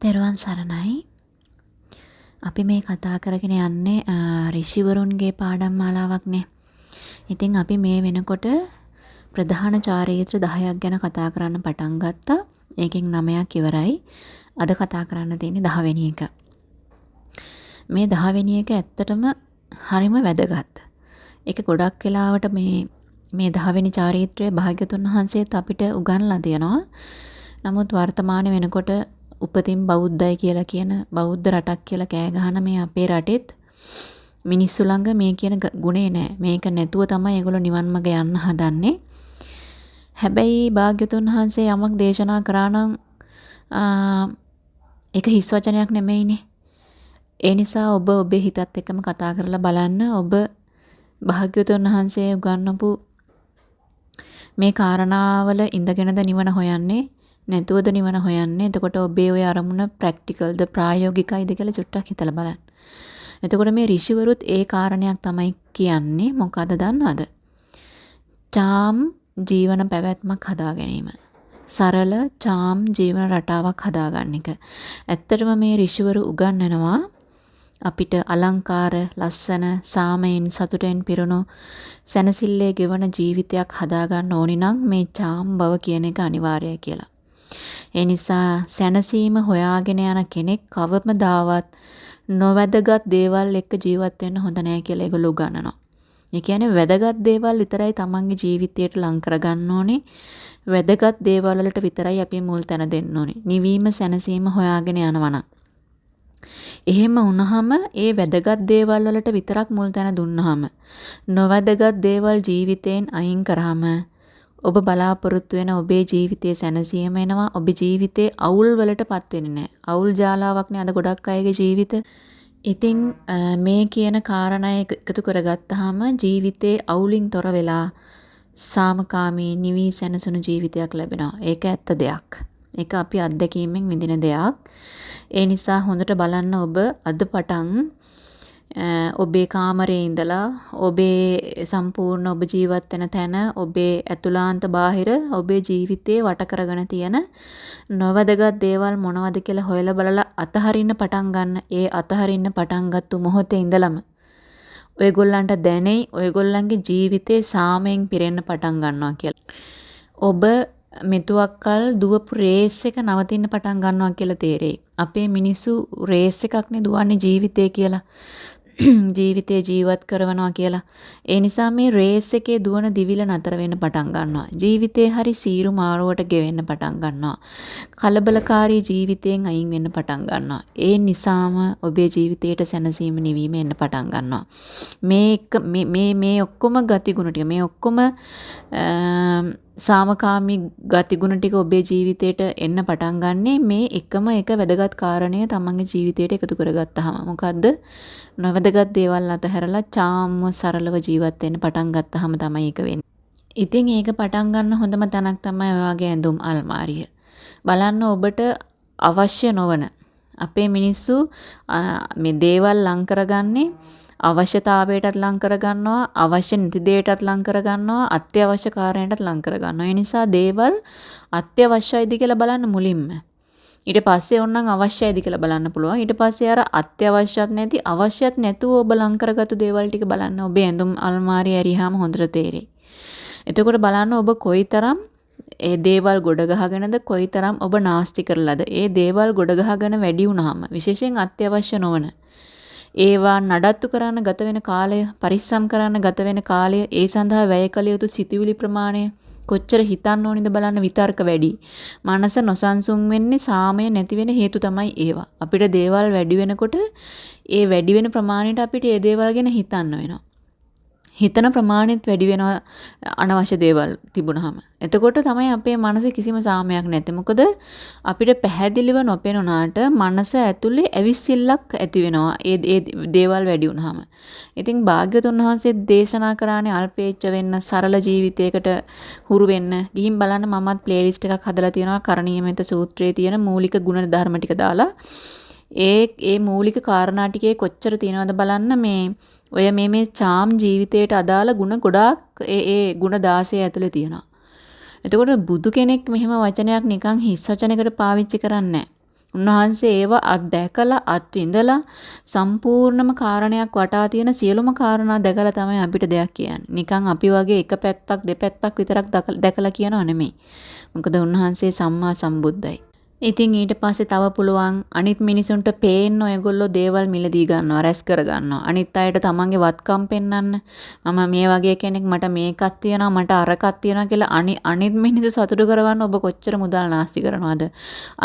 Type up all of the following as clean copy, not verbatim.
තෙරුවන් සරණයි. අපි මේ කතා කරගෙන යන්නේ ඍෂිවරුන්ගේ පාඩම් මාලාවක්නේ. ඉතින් අපි මේ වෙනකොට ප්‍රධාන චාරිත්‍ර 10ක් ගැන කතා කරන්න පටන් ගත්තා. ඒකෙන් 9ක් ඉවරයි. අද කතා කරන්න තියෙන්නේ 10 වෙනි එක. මේ 10 වෙනි එක ඇත්තටම හරිම වැදගත්. ඒක ගොඩක් වෙලාවට මේ 10 වෙනි චාරිත්‍රය භාග්‍යතුන් වහන්සේත් අපිට උගන්ලා තියෙනවා. නමුත් වර්තමාන වෙනකොට උපතින් බෞද්ධයි කියලා කියන බෞද්ධ රටක් කියලා කෑ ගහන මේ අපේ රටෙත් මිනිස්සු ළඟ මේ කියන ගුණේ නැහැ. මේක නැතුව තමයි ඒගොල්ලෝ නිවන් මඟ යන්න හදන්නේ. හැබැයි භාග්‍යතුන් වහන්සේ යමක් දේශනා කරා නම් ඒක හිස් වචනයක් නෙමෙයිනේ. ඒ නිසා ඔබ ඔබේ හිතත් එක්කම කතා කරලා බලන්න. ඔබ භාග්‍යතුන් වහන්සේ උගන්වපු මේ කාරණාවල ඉඳගෙනද නිවන හොයන්නේ නැතුවද නිවන හොයන්නේ. එතකොට ඔබේ ওই අරමුණ ප්‍රැක්ටිකල්ද ප්‍රායෝගිකයිද කියලා චුට්ටක් හිතලා බලන්න. එතකොට මේ ඍෂිවරුත් ඒ කාරණයක් තමයි කියන්නේ. මොකද දන්නවද? චාම් ජීවන පැවැත්මක් හදා ගැනීම. සරල චාම් ජීවන රටාවක් හදාගන්න එක. ඇත්තටම මේ ඍෂිවරු උගන්වනවා අපිට අලංකාර ලස්සන සාමයෙන් සතුටෙන් පිරුණු සැනසille ගෙවන ජීවිතයක් හදාගන්න ඕනි නම් මේ චාම් බව කියන එක අනිවාර්යයි කියලා. ඒ නිසා සැනසීම හොයාගෙන යන කෙනෙක් කවමදාවත් නොවැදගත් දේවල් එක්ක ජීවත් වෙන්න හොඳ නැහැ කියලා ඒගොල්ලෝ උගන්වනවා. ඒ කියන්නේ වැදගත් දේවල් විතරයි තමන්ගේ ජීවිතයට ලං කරගන්න ඕනේ. වැදගත් දේවල් වලට විතරයි අපි මුල් තැන දෙන්න ඕනේ. නිවීම සැනසීම හොයාගෙන යනවා නම්. එහෙම වුණාම ඒ වැදගත් දේවල් වලට විතරක් මුල් තැන දුන්නාම නොවැදගත් දේවල් ජීවිතයෙන් අයින් කරාම ඔබ බලාපොරොත්තු වෙන ඔබේ ජීවිතයේ සැනසීම එනවා. ඔබේ ජීවිතේ අවුල් වලටපත් වෙන්නේ නැහැ. අවුල් ජාලාවක්නේ අද ගොඩක් අයගේ ජීවිත. ඉතින් මේ කියන කාරණා එකතු කරගත්තාම ජීවිතේ අවුලින් තොර වෙලා සාමකාමී නිවී සැනසුණු ජීවිතයක් ලැබෙනවා. ඒක ඇත්ත දෙයක්. ඒක අපි අත්දැකීමෙන් විඳින දෙයක්. ඒ නිසා හොඳට බලන්න ඔබ අද පටන් ඔබේ කාමරයේ ඉඳලා ඔබේ සම්පූර්ණ ඔබ ජීවත් වෙන තැන ඔබේ ඇතුළාන්ත බාහිර ඔබේ ජීවිතේ වට කරගෙන තියෙන නොවැදගත් දේවල් මොනවද කියලා හොයලා බලලා අතහරින්න පටන් ගන්න. ඒ අතහරින්න පටන් ගත්ත මොහොතේ ඉඳලම ඔයගොල්ලන්ට දැනෙයි ඔයගොල්ලන්ගේ ජීවිතේ සාමයෙන් පිරෙන්න පටන් ගන්නවා කියලා. ඔබ මෙතුවක්කල් දුවපු රේස් එක නවතින්න පටන් ගන්නවා කියලා තේරෙයි. අපේ මිනිස්සු රේස් එකක්නේ දුවන්නේ ජීවිතේ කියලා. ජීවිතේ ජීවත් කරනවා කියලා. ඒ නිසා මේ රේස් එකේ දුවන දිවිල නතර වෙන්න පටන් ගන්නවා. ජීවිතේ හරි සීරු මාරුවට ගෙවෙන්න පටන් ගන්නවා. කලබලකාරී ජීවිතයෙන් අයින් වෙන්න පටන් ගන්නවා. ඒ නිසාම ඔබේ ජීවිතයට සැනසීම නිවීම එන්න පටන් ගන්නවා. මේ ඔක්කොම ගතිගුණ ටික මේ ඔක්කොම සාමකාමී ගතිගුණ ටික ඔබේ ජීවිතයට එන්න පටන් ගන්නේ මේ එකම එක වැදගත් කාරණය තමන්ගේ ජීවිතයට එකතු කරගත්තාම. මොකද්ද? නොවැදගත් දේවල් අතහැරලා චාම්ව සරලව ජීවත් වෙන්න පටන් ගත්තාම තමයි ඒක වෙන්නේ. ඉතින් ඒක පටන් ගන්න හොඳම තැනක් තමයි ඔයගේ ඇඳුම් අල්මාරිය. බලන්න ඔබට අවශ්‍ය නොවන අපේ මිනිස්සු මේ දේවල් ලං කරගන්නේ අවශ්‍යතාවයටත් ලං කරගන්නවා, අවශ්‍ය නැති දෙයටත් ලං කරගන්නවා, අත්‍යවශ්‍ය කාරණයටත් ලං කරගන්නවා. ඒ නිසා දේවල් අත්‍යවශ්‍යයිද කියලා බලන්න මුලින්ම. ඊට පස්සේ ඕනනම් අවශ්‍යයිද කියලා බලන්න පුළුවන්. ඊට පස්සේ අර අත්‍යවශ්‍යත් නැති අවශ්‍යත් නැතුව ඔබ ලං කරගත්තු දේවල් ටික බලන්න ඔබේ ඇඳුම් අල්මාරිය ඇරියාම හොඳට තේරෙයි. එතකොට බලන්න ඔබ කොයිතරම් ඒ දේවල් ගොඩ ගහගෙනද කොයිතරම් ඔබ නාස්ති කරලාද. ඒ දේවල් ගොඩ ගහගෙන වැඩි වුණාම විශේෂයෙන් අත්‍යවශ්‍ය නොවන ඒවා නඩත්තු කරන්න ගත වෙන කාලය, පරිස්සම් කරන්න ගත වෙන කාලය, ඒ සඳහා වැය කළ යුතු සිතුවිලි ප්‍රමාණය කොච්චර හිතන්න ඕනිද බලන්න. විතර්ක වැඩි. මනස නොසන්සුන් වෙන්නේ සාමය නැති වෙන හේතු තමයි ඒවා. අපිට දේවල් වැඩි වෙනකොට ඒ වැඩි වෙන ප්‍රමාණයට අපිට ඒ දේවල් ගැන හිතන්න වෙනවා. හිතන ප්‍රමාණයත් වැඩි වෙනවා අනවශ්‍ය දේවල් තිබුණාම. එතකොට තමයි අපේ මනසේ කිසිම සාමයක් නැත්තේ. මොකද අපිට පැහැදිලිව නොපෙනුනාට මනස ඇතුලේ ඇවිස්සිල්ලක් ඇති වෙනවා ඒ දේවල් වැඩි වුණාම. ඉතින් භාග්‍යතුන් වහන්සේ දේශනා කරානේ අල්පේච්ඡ වෙන්න, සරල ජීවිතයකට හුරු වෙන්න. ගිහින් බලන්න මමත් ප්ලේලිස්ට් එකක් හදලා තියෙනවා කරණීයමෙත සූත්‍රයේ තියෙන මූලික ගුණ ධර්ම ටික දාලා. ඒ මූලික කාරණා ටිකේ කොච්චර තියෙනවද බලන්න. ඔය මේ චාම් ජීවිතයට අදාළ ಗುಣ ගොඩාක් ඒ ಗುಣ 16 ඇතුලේ තියෙනවා. එතකොට බුදු කෙනෙක් මෙහෙම වචනයක් නිකන් හිස් වචනයකට පාවිච්චි කරන්නේ නැහැ. උන්වහන්සේ ඒවා අත්දැකලා අත්විඳලා සම්පූර්ණම කාරණයක් වටා තියෙන සියලුම කාරණා දැකලා තමයි අපිට දෙයක් කියන්නේ. නිකන් අපි වගේ එක පැත්තක් දෙපැත්තක් විතරක් දැකලා කියනව නෙමෙයි. මොකද උන්වහන්සේ සම්මා සම්බුද්දයි. ඉතින් ඊට පස්සේ තව පුළුවන් අනිත් මිනිසුන්ට පේන්න ඔයගොල්ලෝ දේවල් මිලදී ගන්නවා රැස් කර ගන්නවා. අනිත් අයට තමන්ගේ වත්කම් පෙන්වන්න. මම මේ වගේ කෙනෙක් මට මේකක් තියෙනවා මට අරකක් තියෙනවා කියලා අනිත් මිනිස්සු සතුටු කරවන්න ඔබ කොච්චර මුදල් නාස්ති කරනවද?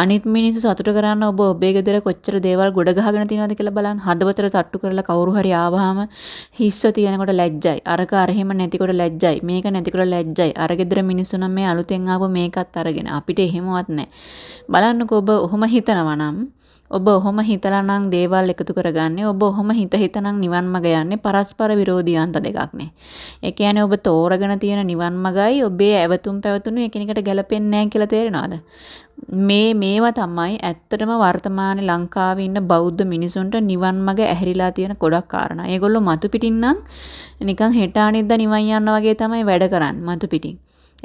අනිත් මිනිස්සු සතුටු කරන්න ඔබ ඔබේ ගෙදර කොච්චර දේවල් ගොඩ ගහගෙන තියනවද කියලා බලන්න. හදවතට තට්ටු කරලා කවුරු හරි ආවහම හිස්ස තියෙනකොට ලැජ්ජයි. අරක අරහෙම නැතිකොට ලැජ්ජයි. මේක නැතිකොට ලැජ්ජයි. අර ගෙදර මිනිස්සු නම් මේ අලුතෙන් ආව මේකත් අරගෙන අපිට එහෙමවත් නැහැ. බලන්නකෝ ඔබ ඔහොම හිතනවා නම් ඔබ ඔහොම හිතලා නම් දේවල් එකතු කරගන්නේ ඔබ ඔහොම හිත නම් නිවන් මඟ යන්නේ පරස්පර විරෝධී අන්ත දෙකක් නේ. ඒ කියන්නේ ඔබ තෝරගෙන තියෙන නිවන් මඟයි ඔබේ ඇවතුම් පැවතුණු එකිනෙකට ගැලපෙන්නේ නැහැ කියලා තේරෙනවද? මේවා තමයි ඇත්තටම වර්තමානයේ ලංකාවේ ඉන්න බෞද්ධ මිනිසුන්ට නිවන් මඟ ඇහිරිලා තියෙන ගොඩක් කාරණා. ඒගොල්ලෝ මතු පිටින් නම් නිකන් හෙට අනිද්දා නිවන් යනවා වගේ තමයි වැඩ කරන්නේ මතු පිටින්.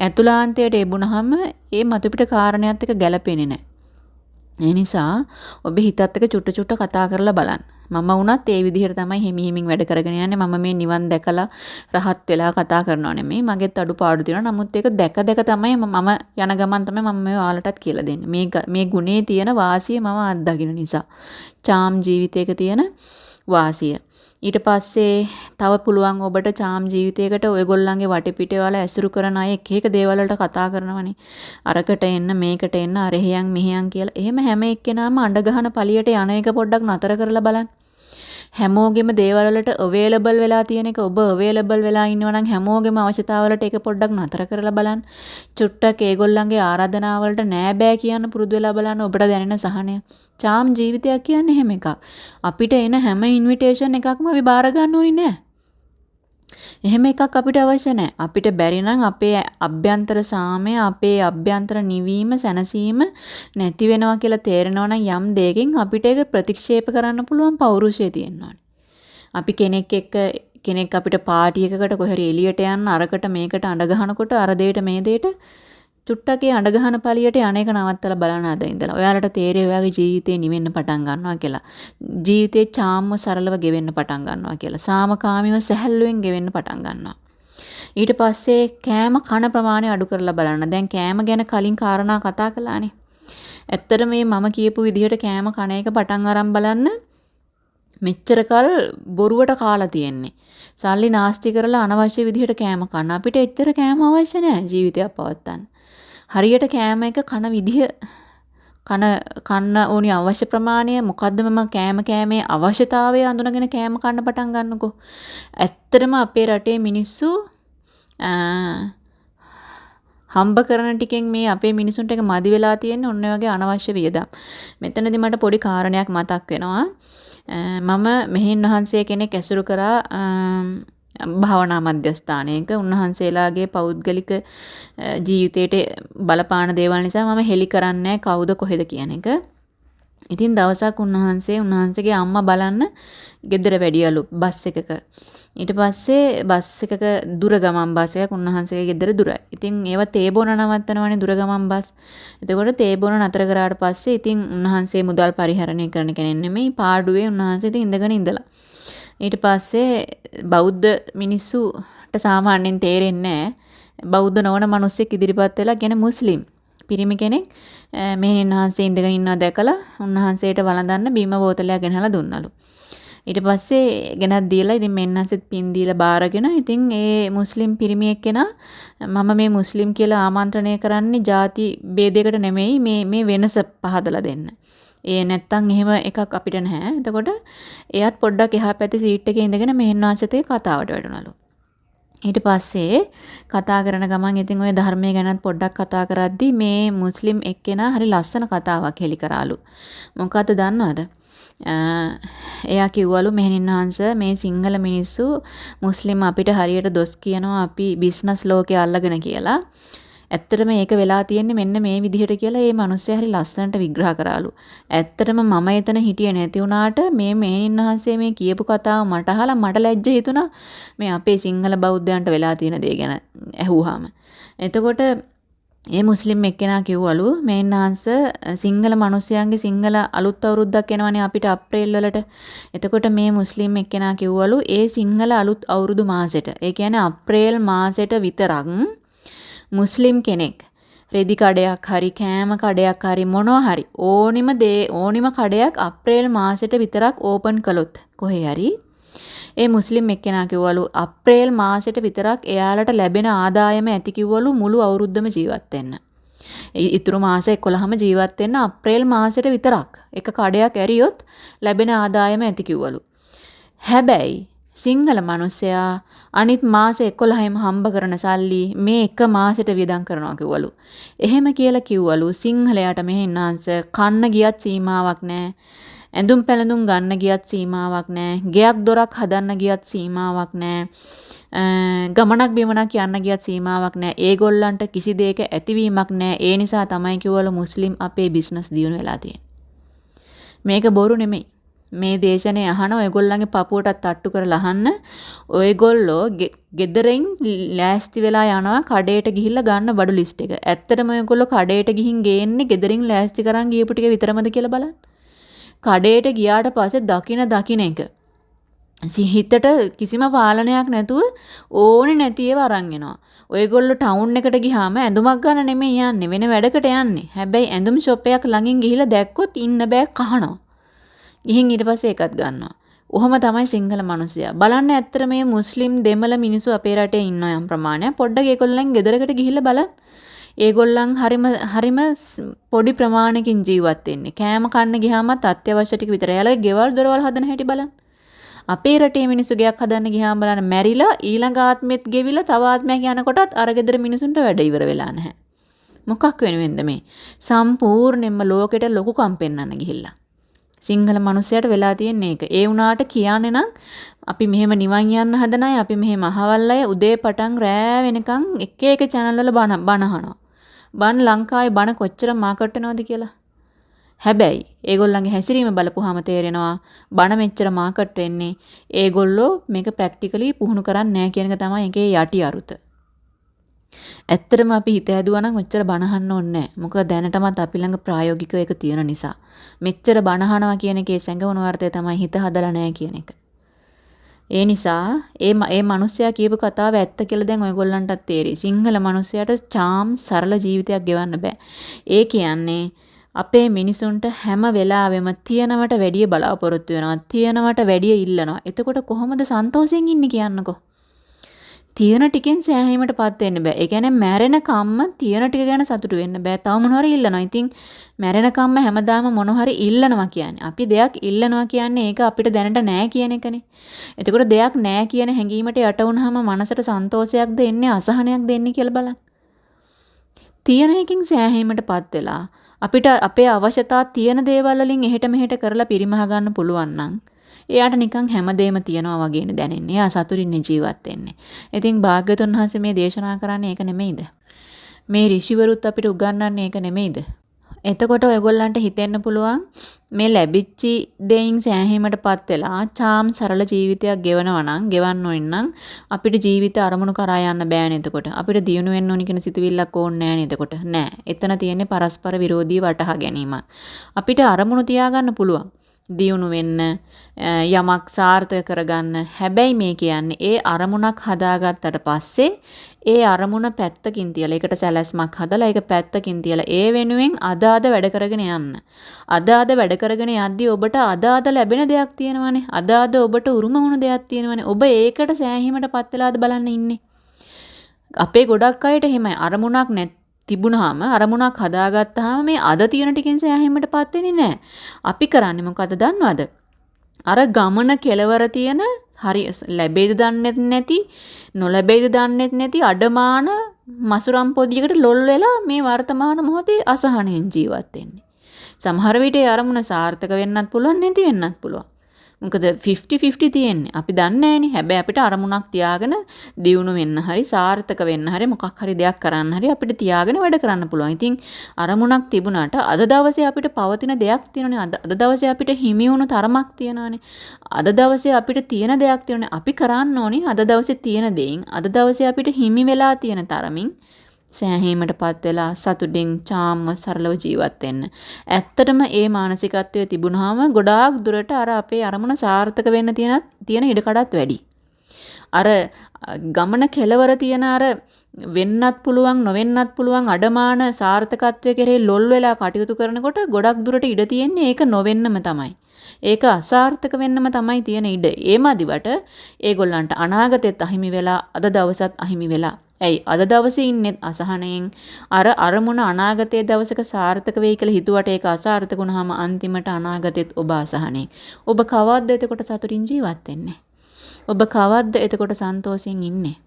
ඇතුළාන්තයට එබුණහම ඒ මතුපිට කාරණයක් එක්ක ගැලපෙන්නේ නැහැ. ඒ නිසා ඔබ හිතත් එක්ක චුට්ට කතා කරලා බලන්න. මම වුණත් ඒ විදිහට තමයි හිමින් වැඩ කරගෙන යන්නේ. මම මේ නිවන් දැකලා රහත් වෙලා කතා කරනව නෙමෙයි. මගෙත් අඩුපාඩු තියෙනවා. නමුත් ඒක දැක තමයි මම යන ගමන් තමයි මම මේ ඔයාලටත් කියලා දෙන්නේ. මේ ගුණේ තියෙන වාසිය මම අත්දකින්න නිසා. චාම් ජීවිතයක තියෙන වාසිය. ඊට පස්සේ තව පුළුවන් ඔබට චාම් ජීවිතයකට ඔයගොල්ලන්ගේ වටපිටේ වල ඇසුරු කරන අය එක දේවල් වලට කතා කරනවනේ. අරකට එන්න මේකට එන්න අරහෙයන් මෙහෙයන් කියලා. එහෙම හැම එක්කෙනාම අඬ ගහන පළියට යන එක පොඩ්ඩක් නතර කරලා බලන්න. හැමෝගෙම දේවල් වලට අවේලබල් වෙලා තියෙන එක ඔබ අවේලබල් වෙලා ඉන්නවා නම් හැමෝගෙම අවශ්‍යතාවලට ඒක පොඩ්ඩක් නතර කරලා බලන්න. චුට්ටක් ඒගොල්ලන්ගේ ආරාධනාවලට නෑ බෑ කියන්න පුරුදු වෙලා බලන්න ඔබට දැනෙන සහනය. චාම් ජීවිතයක් කියන්නේ එහෙම එකක්. අපිට එන හැම ඉන්විටේෂන් එකක්ම අපි බාර ගන්න ඕනේ නෑ. එහෙම එකක් අපිට අවශ්‍ය නැහැ. අපිට බැරි නම් අපේ අභ්‍යන්තර සාමය, අපේ අභ්‍යන්තර නිවීම, සැනසීම නැති වෙනවා කියලා තේරෙනවා නම් යම් දෙයකින් අපිට ඒක ප්‍රතික්ෂේප කරන්න පුළුවන් පෞරුෂය තියෙනවා. අපි කෙනෙක් අපිට පාටි එකකට කොහරි එළියට යන්න අරකට මේකට අඬ ගහනකොට අර දෙයට මේ දෙයට චුට්ටකේ අඬ ගහන පළියට අනේක නවත්තලා බලන්න අද ඉඳලා. ඔයාලට තේරෙයි ඔයාගේ ජීවිතේ නිවෙන්න පටන් ගන්නවා කියලා. ජීවිතේ චාම්ම සරලව ගෙවෙන්න පටන් ගන්නවා කියලා. සාමකාමීව සැහැල්ලුවෙන් ගෙවෙන්න පටන් ගන්නවා. ඊට පස්සේ කෑම කන ප්‍රමාණය අඩු කරලා බලන්න. දැන් කෑම ගැන කලින් කාරණා කතා කළානේ. ඇත්තට මේ මම කියපු විදිහට කෑම කන එක පටන් අරන් බලන්න මෙච්චර කල් බොරුවට කාලා තියෙන්නේ. සල්ලි නාස්ති කරලා අනවශ්‍ය විදිහට කෑම කන. අපිට එච්චර කෑම අවශ්‍ය නැහැ ජීවිතයක් පවත්වන්න. හරියට කෑම එක කන විදිහ කන්න ඕනි අවශ්‍ය ප්‍රමාණය මොකද්ද මම කෑමේ අවශ්‍යතාවය අඳුනගෙන කෑම කන්න පටන් ගන්නකෝ. ඇත්තටම අපේ රටේ මිනිස්සු හම්බ කරන ටිකෙන් මේ අපේ මිනිසුන්ට එක මදි වෙලා තියෙන ඔන්න වගේ අනවශ්‍ය වියදම්. මෙතනදී මට පොඩි කාරණයක් මතක් වෙනවා. මම මෙහෙන් වහන්සේ කෙනෙක් ඇසුරු කරා භාවනා මධ්‍යස්ථානයක. උන්වහන්සේලාගේ පෞද්ගලික ජීවිතයට බලපාන දේවල් නිසා මම හෙලි කරන්නේ කවුද කොහෙද කියන එක. ඉතින් දවසක් උන්වහන්සේගේ අම්මා බලන්න ගෙදර වැඩියලු බස් එකක. ඊට පස්සේ බස් එකක දුර ගමන් බස් එකක් උන්වහන්සේගේ ගෙදර දුරයි. ඉතින් ඒව තේබෝන නවත්තනවනේ දුර ගමන් බස්. එතකොට තේබෝන නතර කරාට පස්සේ ඉතින් උන්වහන්සේ මුදල් පරිහරණය කරන කෙනෙක් නෙමෙයි පාඩුවේ උන්වහන්සේ ඉතින් ඉඳගෙන ඉඳලා. ඊට පස්සේ බෞද්ධ මිනිස්සුට සාමාන්‍යයෙන් තේරෙන්නේ නැහැ. බෞද්ධ නොවන මිනිස්සෙක් ඉදිරිපත් වෙලා කියන මුස්ලිම් පිරිමි කෙනෙක් මෙහෙණින් වහන්සේ ඉඳගෙන ඉන්නවා දැකලා උන්වහන්සේට වළඳන්න බීම බෝතලයක් ගෙනහලා දුන්නලු. ඊට පස්සේ ගෙනත් දීලා ඉතින් මෙන්නසෙත් පින් දීලා බාරගෙන ඉතින් ඒ මුස්ලිම් පිරිමි එක්කෙනා මම මේ මුස්ලිම් කියලා ආමන්ත්‍රණය කරන්නේ ಜಾති ભેදයකට නෙමෙයි මේ වෙනස පහදලා දෙන්න. ඒ නැත්තම් එහෙම එකක් අපිට නැහැ. එතකොට එයාත් පොඩ්ඩක් එහා පැත්තේ සීට් එකේ ඉඳගෙන මෙහෙන් වාසෙත් කතාවට වැටුණලු. ඊට පස්සේ කතා කරන ගමන් ඉතින් ওই ධර්මයේ ගැනත් පොඩ්ඩක් කතා කරද්දී මේ මුස්ලිම් එක්කෙනා හරි ලස්සන කතාවක් හෙලි කරාලු. මොකද්ද දන්නවද? එයා කිව්වලු මෙහෙණින් වහන්සේ මේ සිංහල මිනිස්සු මුස්ලිම් අපිට හරියට දොස් කියනවා අපි බිස්නස් ලෝකේ අල්ලගෙන කියලා. ඇත්තටම ඒක වෙලා තියෙන්නේ මෙන්න මේ විදිහට කියලා මේ මිනිස්සයා හරි ලස්සනට විග්‍රහ කරාලු. ඇත්තටම මම එතන හිටියේ නැති වුණාට මේ මෙහෙණින් වහන්සේ මේ කියපු කතාව මට අහලා මට ලැජ්ජ හිතුණා මේ අපේ සිංහල බෞද්ධයන්ට වෙලා තියෙන දේ ගැන ඇහුවාම. එතකොට ඒ මුස්ලිම් එක්කෙනා කිව්වලු මේන්නාන්ස සිංහල මිනිස්යාගේ සිංහල අලුත් අවුරුද්දක් එනවනේ අපිට අප්‍රේල් වලට. එතකොට මේ මුස්ලිම් එක්කෙනා කිව්වලු ඒ සිංහල අලුත් අවුරුදු මාසෙට. ඒ කියන්නේ අප්‍රේල් මාසෙට විතරක් මුස්ලිම් කෙනෙක් රෙදි කඩයක් හරි කෑම කඩයක් හරි මොනවා හරි ඕනිම කඩයක් අප්‍රේල් මාසෙට විතරක් ඕපන් කළොත් කොහේ හරි ඒ මුස්ලිම් එක්කෙනා කිව්වලු අප්‍රේල් මාසෙට විතරක් එයාලට ලැබෙන ආදායම ඇති කිව්වලු මුළු අවුරුද්දම ජීවත් වෙන්න. ඉතුරු මාස 11ම ජීවත් වෙන්න අප්‍රේල් මාසෙට විතරක් එක කඩයක් ඇරියොත් ලැබෙන ආදායම ඇති කිව්වලු. හැබැයි සිංහල මිනිස්සයා අනිත් මාස 11ෙම හම්බ කරන සල්ලි මේ එක මාසෙට වියදම් කරනවා කිව්වලු. එහෙම කියලා කිව්වලු සිංහලයාට මෙහෙන්නාන්ස කන්න ගියත් සීමාවක් නැහැ. ඇඳුම් පැළඳුම් ගන්න ගියත් සීමාවක් නැහැ. ගෙයක් දොරක් හදන්න ගියත් සීමාවක් නැහැ. ගමනක් බිමනක් යන්න ගියත් සීමාවක් නැහැ. ඒගොල්ලන්ට කිසි දෙයක ඇතිවීමක් නැහැ. ඒ නිසා තමයි කිව්වලු මුස්ලිම් අපේ බිස්නස් දියුණු වෙලා තියෙන්නේ. මේක බොරු නෙමෙයි. මේ දේශනේ අහන ඔයගොල්ලන්ගේ පපුවටත් තට්ටු කරලා අහන්න. ඔයගොල්ලෝ ගෙදරින් ලෑස්ති වෙලා යනවා කඩේට ගිහිල්ලා ගන්න බඩු ලිස්ට් එක. ඇත්තටම ඔයගොල්ලෝ කඩේට ගිහින් ගේන්නේ ගෙදරින් ලෑස්ති කරන් ගියපු ටික විතරමද කියලා බලන්න. කඩේට ගියාට පස්සේ දකින එක හිතට කිසිම පාලනයක් නැතුව ඕනේ නැති ඒවා අරන් එනවා. ඔයගොල්ලෝ ටවුන් එකට ගියාම ඇඳුමක් ගන්න නෙමෙයි යන්නේ වෙන වැඩකට යන්නේ. හැබැයි ඇඳුම් ෂොප් එකක් ළඟින් ගිහිල්ලා දැක්කොත් ඉන්න බෑ කහනවා. ගිහින් ඊට පස්සේ ඒකත් ගන්නවා. ඔහොම තමයි සිංහල මිනිස්සයා. බලන්න ඇත්තට මේ මුස්ලිම් දෙමළ මිනිස්සු අපේ රටේ ඉන්න යම් ප්‍රමාණයක්. පොඩ්ඩක් ඒගොල්ලන් ගෙදරකට ගිහිල්ලා බලන්න. ඒගොල්ලන් හරිම පොඩි ප්‍රමාණයකින් ජීවත් වෙන්නේ. කෑම කන්න ගියාමත් අත්‍යවශ්‍ය ටික විතරයි. යාළුවෝ ගෙවල් දොරවල් හදන හැටි බලන්න. අපේ රටේ මිනිස්සු ගෙයක් හදන්න ගියාම බලන්න මැරිලා ඊළඟ ආත්මෙත් ගෙවිලා තව ආත්මයක් යනකොටත් අර ගෙදර මිනිසුන්ට වැඩ ඉවර වෙලා නැහැ. මොකක් වෙනුවෙන්ද මේ? සම්පූර්ණයෙන්ම ලෝකෙට ලොකු කම්පෙන්නන්න ගිහිල්ලා. සිංහල මිනිස්සයාට වෙලා තියෙන්නේ ඒක. ඒ වුණාට කියන්නේ නම් අපි මෙහෙම නිවන් යන්න හදන අය, අපි මෙහෙම අහවල් අය උදේ පටන් රෑ වෙනකන් එක එක channel වල බණ අහනවා. බණ ලංකාවේ බණ කොච්චර මාකට් වෙනවද කියලා. හැබැයි ඒගොල්ලන්ගේ හැසිරීම බලපුවාම තේරෙනවා බණ මෙච්චර මාකට් වෙන්නේ ඒගොල්ලෝ මේක ප්‍රැක්ටිකලි පුහුණු කරන්නේ නැහැ කියන එක තමයි ඒකේ යටි අරුත. ඇත්තටම අපි හිත හැදුවා නම් ඔච්චර බණ අහන්න ඕනේ නැහැ. මොකද දැනටමත් අපි ළඟ ප්‍රායෝගිකව ඒක තියෙන නිසා. මෙච්චර බණ අහනවා කියන එකේ සැඟවුණු අර්ථය තමයි හිත හදලා නැහැ කියන එක. ඒ නිසා ඒ මිනිස්සයා කියපු කතාව ඇත්ත කියලා දැන් ඔයගොල්ලන්ටත් තේරෙයි. සිංහල මිනිස්සයාට චාම් සරල ජීවිතයක් ගෙවන්න බෑ. ඒ කියන්නේ අපේ මිනිසුන්ට හැම වෙලාවෙම තියනවට වැඩිය බලාපොරොත්තු වෙනවා. තියනවට වැඩිය ඉල්ලනවා. එතකොට කොහොමද සන්තෝෂයෙන් ඉන්නේ කියන්නකෝ. තියන ටිකෙන් සෑහීමටපත් වෙන්න බෑ. ඒ කියන්නේ මැරෙන කම්ම තියන ටික ගැන සතුටු වෙන්න බෑ. තව මොන හරි ඉල්ලනවා. ඉතින් මැරෙන කම්ම හැමදාම මොන හරි ඉල්ලනවා කියන්නේ. අපි දෙයක් ඉල්ලනවා කියන්නේ ඒක අපිට දැනට නෑ කියන එකනේ. එතකොට දෙයක් නෑ කියන හැඟීමට යට වුනහම මනසට සන්තෝෂයක්ද එන්නේ අසහනයක්ද එන්නේ කියලා බලන්න. තියන එකකින් සෑහීමටපත් වෙලා අපිට අපේ අවශ්‍යතා තියෙන දේවල් වලින් එහෙට මෙහෙට කරලා පිරිමහ ගන්න පුළුවන් නම් එයාට නිකන් හැමදේම තියනවා වගේනේ දැනෙන්නේ. එයා සතුටින් ජීවත් වෙන්නේ. ඉතින් භාග්‍යවතුන් වහන්සේ මේ දේශනා කරන්නේ ඒක නෙමෙයිද? මේ ඍෂිවරුත් අපිට උගන්වන්නේ ඒක නෙමෙයිද? එතකොට ඔයගොල්ලන්ට හිතෙන්න පුළුවන් මේ ලැබිච්චි දෙයින් සෑහීමටපත් වෙලා චාම් සරල ජීවිතයක් ගෙවනවා නම් ගෙවන්න ඕන නම් අපිට ජීවිත අරමුණු කරා යන්න බෑනේ එතකොට. අපිට දියුණු වෙන්න ඕනි කියන සිතුවිල්ලක් ඕනේ නෑනේ එතකොට. නෑ. එතන තියෙන්නේ පරස්පර විරෝධී වටහා ගැනීමක්. අපිට අරමුණු තියාගන්න පුළුවන්. දියුණු වෙන්න යමක් සාර්ථක කරගන්න. හැබැයි මේ කියන්නේ ඒ අරමුණක් හදාගත්තට පස්සේ ඒ අරමුණ පැත්තකින් තියලා ඒකට සැලැස්මක් හදලා ඒක පැත්තකින් තියලා ඒ වෙනුවෙන් අද වැඩ කරගෙන යන්න. අද වැඩ කරගෙන යද්දී ඔබට අද ලැබෙන දෙයක් තියෙනවානේ. අද ඔබට උරුම වුණ දෙයක් තියෙනවානේ. ඔබ ඒකට සෑහීමටපත් වෙලාද බලන්න ඉන්නේ. අපේ ගොඩක් අයට එහෙමයි. අරමුණක් තිබුණාම අරමුණක් හදාගත්තාම මේ අද තියෙන ටිකෙන් සෑහීමටපත් වෙන්නේ නැහැ. අපි කරන්නේ මොකද දන්නවද? අර ගමන කෙලවර තියෙන හරි ලැබෙයිද දන්නේ නැති නොලැබෙයිද දන්නේ නැති අඩමාන මසුරම් පොදියකට ලොල් වෙලා මේ වර්තමාන මොහොතේ අසහනෙන් ජීවත් වෙන්නේ. සමහර විට ඒ අරමුණ සාර්ථක වෙන්නත් පුළුවන් නැති වෙන්නත් පුළුවන්. මොකද 50-50 තියෙන්නේ. අපි දන්නේ නැහනේ. හැබැයි අපිට අරමුණක් තියාගෙන දියුණු වෙන්න හරි සාර්ථක වෙන්න හරි මොකක් හරි දෙයක් කරන්න හරි අපිට තියාගෙන වැඩ කරන්න පුළුවන්. ඉතින් අරමුණක් තිබුණාට අද දවසේ අපිට පවතින දෙයක් තියෙනනේ. අද දවසේ අපිට හිමි වුණු තරමක් තියෙනවානේ. අද දවසේ අපිට තියෙන දෙයක් තියෙනනේ. අපි කරන්න ඕනේ අද දවසේ තියෙන දෙයින් අද දවසේ අපිට හිමි වෙලා තියෙන තරමින් සෑහීමටපත් වෙලා සතුටින් චාම්ම සරලව ජීවත් වෙන්න. ඇත්තටම ඒ මානසිකත්වයේ තිබුණාම ගොඩාක් දුරට අර අපේ අරමුණ සාර්ථක වෙන්න තියෙන ඉඩකඩත් වැඩි. අර ගමන කෙලවර තියෙන අර වෙන්නත් පුළුවන් නොවෙන්නත් පුළුවන් අඩමාන සාර්ථකත්වයේ කෙරෙහි ලොල් වෙලා කටයුතු කරනකොට ගොඩක් දුරට ඉඩ තියෙන්නේ ඒක නොවෙන්නම තමයි. ඒක අසාර්ථක වෙන්නම තමයි තියෙන ඉඩ. ඒ මදිවට ඒගොල්ලන්ට අනාගතෙත් අහිමි වෙලා අද දවසත් අහිමි වෙලා. ඇයි අද දවසේ ඉන්නේ අසහනයෙන් අර අරමුණ අනාගතයේ දවසක සාර්ථක වෙයි කියලා හිතුවට ඒක අසාර්ථක වුණාම අන්තිමට අනාගතෙත් ඔබ අසහනේ. ඔබ කවද්ද එතකොට සතුටින් ජීවත් වෙන්නේ? ඔබ කවද්ද එතකොට සන්තෝෂයෙන් ඉන්නේ?